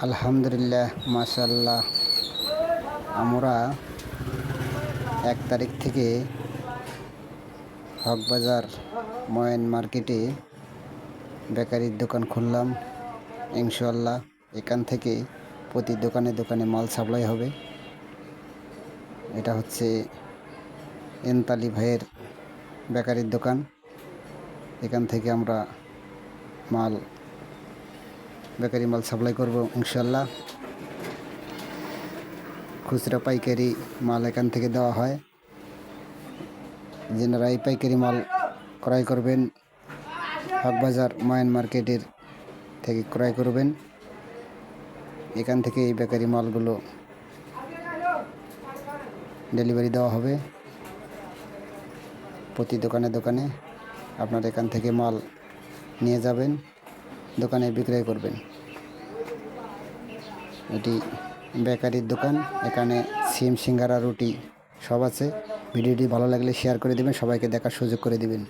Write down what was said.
আলহামদুলিল্লাহ, মাশাআল্লাহ। আমরা 1 তারিখ থেকে হকবাজার ময়ন মার্কেটে বেকারির দোকান খুললাম। ইনশাআল্লাহ এখান থেকে প্রতি দোকানে দোকানে মাল সাপ্লাই হবে। এটা হচ্ছে এনতালি ভাইয়ের বেকারির দোকান। এখান থেকে আমরা বেকারি মাল সাপ্লাই করব ইনশাআল্লাহ। খুচরা পাইকারি মাল এখান থেকে দেওয়া হয়। যেনারা এই পাইকারি মাল ক্রয় করবেন হকবাজার ময়ন মার্কেটের থেকে ক্রয় করবেন। এখান থেকে এই বেকারি মালগুলো ডেলিভারি দেওয়া হবে প্রতি দোকানে দোকানে। আপনারা এখান থেকে মাল নিয়ে যাবেন, দোকানে বিক্রয় করবেন। এটি বেকারির দোকান। এখানে সিম, সিঙ্গারা, রুটি সব আছে। ভিডিওটি ভালো লাগলে শেয়ার করে দেবেন, সবাইকে দেখার সুযোগ করে দিবেন।